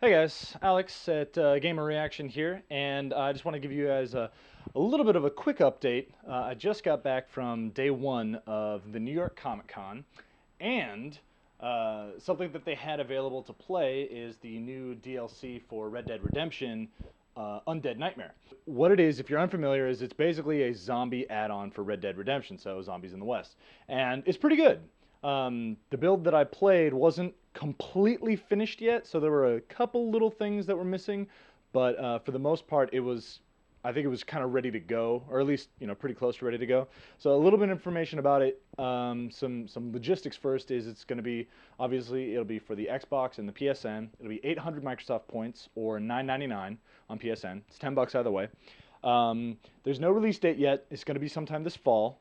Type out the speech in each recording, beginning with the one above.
Hey guys, Alex at Gamer Reaction here, and I just want to give you guys a little bit of a quick update. I just got back from day one of the New York Comic Con, and something that they had available to play is the new DLC for Red Dead Redemption, Undead Nightmare. What it is, if you're unfamiliar, is it's basically a zombie add-on for Red Dead Redemption, so zombies in the West, and it's pretty good. The build that I played wasn't completely finished yet, so there were a couple little things that were missing, but for the most part, I think it was kind of ready to go, or at least pretty close to ready to go. So a little bit of information about it. Some logistics first is it's going to be obviously it'll be for the Xbox and the PSN. It'll be 800 Microsoft points or 9.99 on PSN. It's $10 either way. There's no release date yet. It's going to be sometime this fall.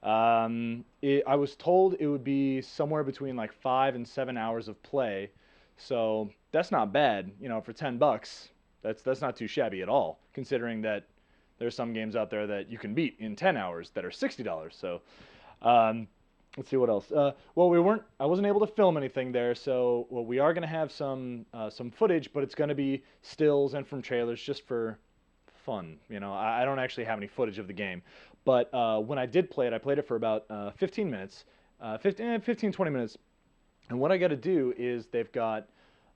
I was told it would be somewhere between like 5 and 7 hours of play, so that's not bad. For $10, that's not too shabby at all, considering that there's some games out there that you can beat in 10 hours that are $60. So, let's see what else. Well, I wasn't able to film anything there, so we are gonna have some footage, but it's gonna be stills and from trailers just for fun. I don't actually have any footage of the game. But when I did play it, I played it for about 15 minutes, 20 minutes. And what I got to do is they've got,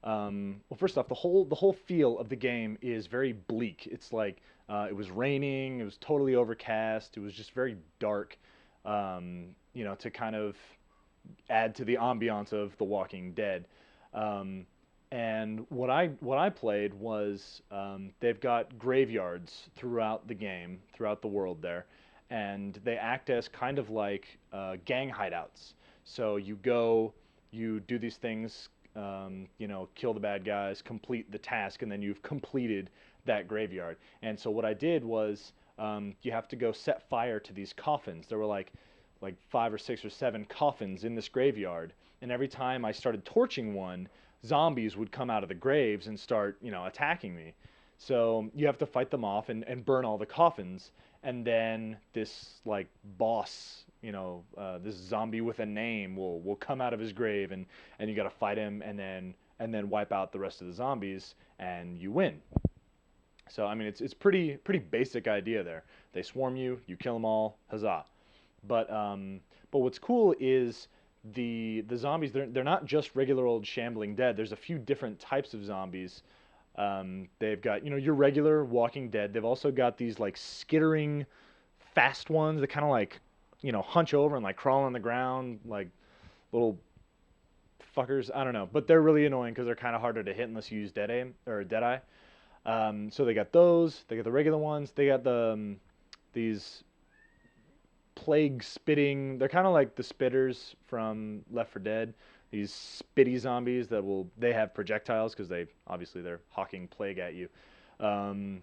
well, first off, the whole feel of the game is very bleak. It's like it was raining, it was totally overcast, it was just very dark, to kind of add to the ambiance of The Walking Dead. And what I played was they've got graveyards throughout the game, throughout the world there, and they act as kind of like gang hideouts. So you go, you do these things, kill the bad guys, complete the task, and then you've completed that graveyard. And so what I did was you have to go set fire to these coffins. There were like 5 or 6 or 7 coffins in this graveyard, and every time I started torching one, zombies would come out of the graves and start, attacking me. So you have to fight them off and burn all the coffins, and then this like boss, this zombie with a name will come out of his grave, and you got to fight him, and then wipe out the rest of the zombies, and you win. So I mean, it's pretty basic idea there. They swarm you, you kill them all, huzzah! But what's cool is the zombies. They're not just regular old shambling dead. There's a few different types of zombies. They've got your regular Walking Dead. They've also got these like skittering, fast ones that kind of like hunch over and like crawl on the ground like little fuckers. I don't know, but they're really annoying because they're kind of harder to hit unless you use dead aim or dead eye. So they got those. They got the regular ones. They got these plague spitting. They're kind of like the spitters from Left 4 Dead. These spitty zombies they have projectiles because they're hawking plague at you. So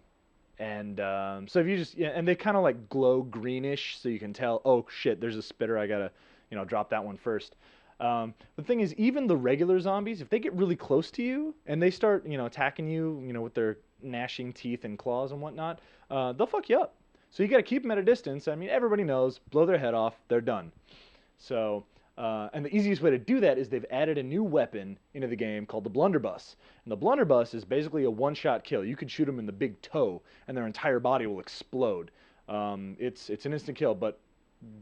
if you just and they kind of like glow greenish, so you can tell. Oh shit, there's a spitter. I gotta drop that one first. The thing is, even the regular zombies, if they get really close to you and they start attacking you, with their gnashing teeth and claws and whatnot, they'll fuck you up. So you got to keep them at a distance. I mean, everybody knows, blow their head off, they're done. So, and the easiest way to do that is they've added a new weapon into the game called the blunderbuss. And the blunderbuss is basically a one-shot kill. You could shoot them in the big toe, and their entire body will explode. It's an instant kill, but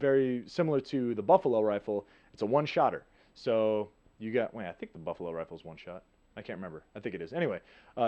very similar to the buffalo rifle. It's a one-shotter. So I think the buffalo rifle is one shot. I can't remember. I think it is. Anyway,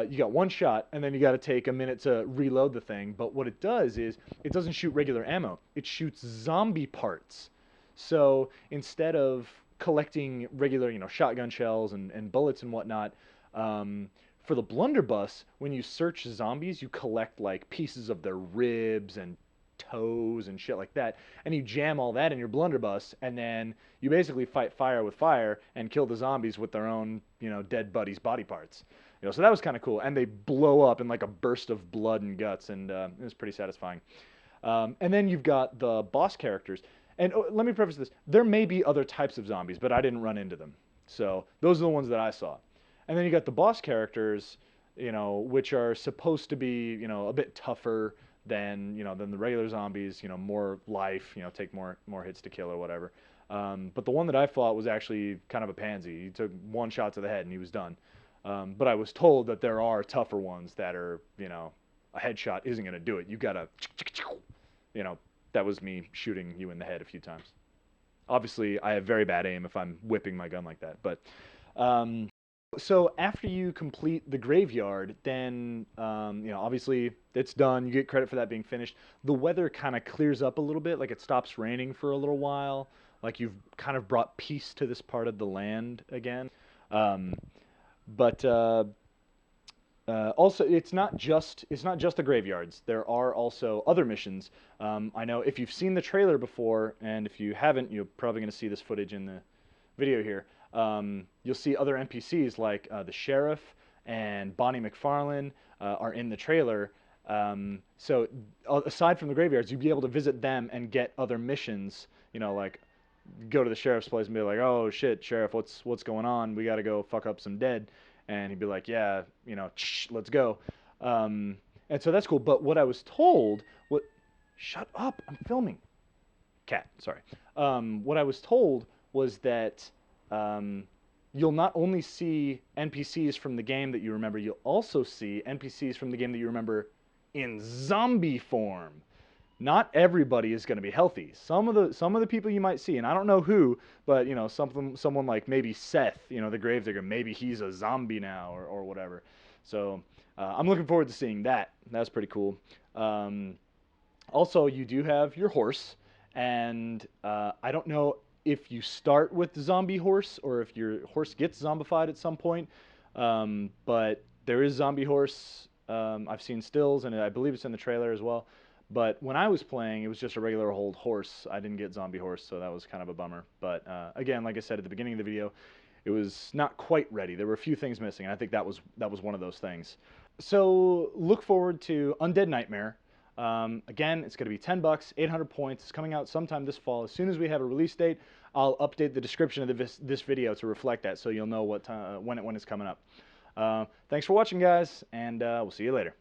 you got one shot, and then you got to take a minute to reload the thing. But what it does is it doesn't shoot regular ammo. It shoots zombie parts. So instead of collecting regular, shotgun shells and bullets and whatnot, for the blunderbuss, when you search zombies, you collect like pieces of their ribs and toes and shit like that, and you jam all that in your blunderbuss, and then you basically fight fire with fire and kill the zombies with their own, dead buddies' body parts. So that was kind of cool, and they blow up in like a burst of blood and guts, and it was pretty satisfying. And then you've got the boss characters, and let me preface this: there may be other types of zombies, but I didn't run into them. So those are the ones that I saw. And then you got the boss characters, which are supposed to be, a bit tougher than the regular zombies, more life, take more hits to kill or whatever. But the one that I fought was actually kind of a pansy. He took one shot to the head and he was done. But I was told that there are tougher ones that are, you know, a headshot isn't going to do it. You got to, you know, that was me shooting you in the head a few times. Obviously, I have very bad aim if I'm whipping my gun like that. But so after you complete the graveyard, then you know, obviously it's done. You get credit for that being finished. The weather kind of clears up a little bit, like it stops raining for a little while. Like you've kind of brought peace to this part of the land again. Um, but also, it's not just the graveyards. There are also other missions. I know if you've seen the trailer before, and if you haven't, you're probably going to see this footage in the video here. You'll see other NPCs like the sheriff and Bonnie McFarlane are in the trailer. So aside from the graveyards, you'd be able to visit them and get other missions. You know, like go to the sheriff's place and be like, "Oh shit, sheriff, what's going on? We got to go fuck up some dead." And he'd be like, "Yeah, you know, let's go." And so that's cool. But what I was told, shut up, I'm filming. Cat, sorry. What I was told was that you'll not only see NPCs from the game that you remember, you'll also see NPCs from the game that you remember in zombie form. Not everybody is going to be healthy. Some of the people you might see, and I don't know who, but you know, someone like maybe Seth, you know, the Gravedigger, maybe he's a zombie now or whatever. So I'm looking forward to seeing that. That's pretty cool. Also, you do have your horse, and I don't know if you start with the zombie horse or if your horse gets zombified at some point, but there is zombie horse. I've seen stills, and I believe it's in the trailer as well. But when I was playing, it was just a regular old horse. I didn't get zombie horse, so that was kind of a bummer. But again, like I said at the beginning of the video, it was not quite ready. There were a few things missing, and I think that was one of those things. So look forward to Undead Nightmare. Again, it's going to be $10, 800 points. It's coming out sometime this fall. As soon as we have a release date, I'll update the description of this video to reflect that, so you'll know what time, when it's coming up. Thanks for watching, guys, and we'll see you later.